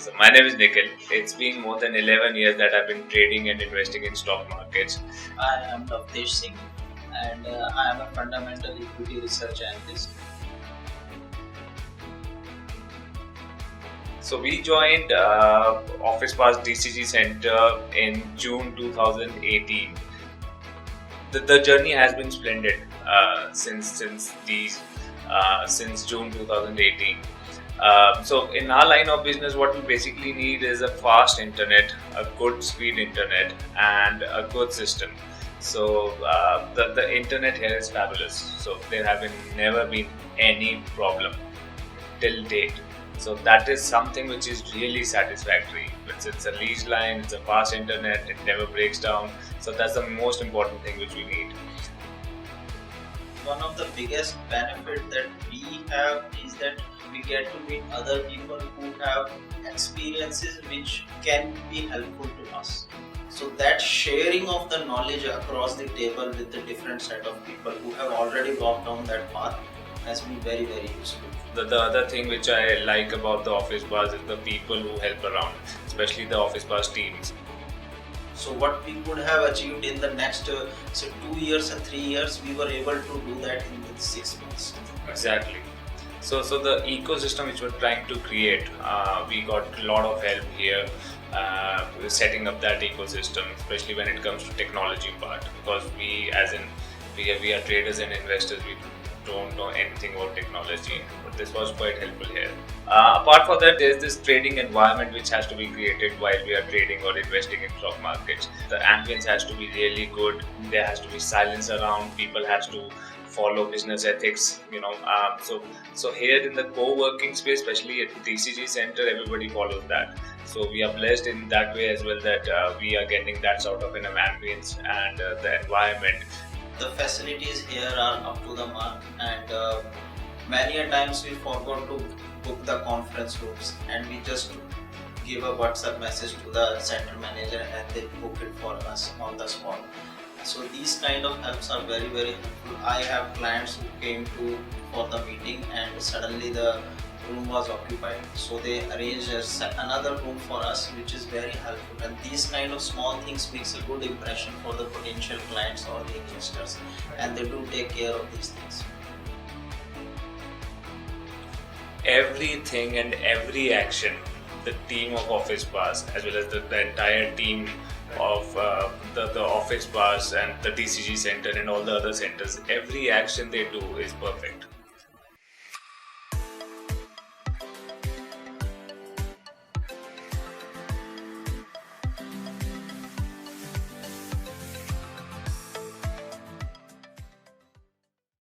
So my name is Nikhil. It's been more than 11 years that I've been trading and investing in stock markets. I am Lavdesh Singh and I am a fundamental equity research analyst. So we joined Office Pass DCG Center in June 2018. The journey has been splendid since June 2018. So in our line of business, what we basically need is a fast internet, a good speed internet, and a good system. So the internet here is fabulous. So there have never been any problem till date. So that is something which is really satisfactory. It's a lease line, it's a fast internet, it never breaks down. So that's the most important thing which we need. One of the biggest benefit that we have is that we get to meet other people who have experiences which can be helpful to us. So that sharing of the knowledge across the table with the different set of people who have already walked down that path has been very, very useful. The other thing which I like about the Office Pass is the people who help around, especially the Office Pass teams. So what we could have achieved in the next 2 years and 3 years, we were able to do that in 6 months. Exactly. So the ecosystem which we're trying to create, we got a lot of help here setting up that ecosystem, especially when it comes to technology part, because we are traders and investors, we don't know anything about technology, but this was quite helpful here. Apart from that, there's this trading environment which has to be created while we are trading or investing in stock markets. The ambience has to be really good. There has to be silence around. People has to follow business ethics. So here in the co-working space, especially at DCG Center, everybody follows that. So we are blessed in that way as well, that we are getting that sort of an ambience and the environment. The facilities here are up to the mark, and many a times we forgot to book the conference rooms, and we just give a WhatsApp message to the center manager and they book it for us on the spot. So these kind of helps are very, very helpful. I have clients who came for the meeting and suddenly the room was occupied, so they arranged another room for us, which is very helpful. And these kind of small things makes a good impression for the potential clients or the investors, and they do take care of these things. Everything and every action, the team of Office Pass as well as the entire team of the Office Pass and the DCG Center and all the other centers, every action they do is perfect.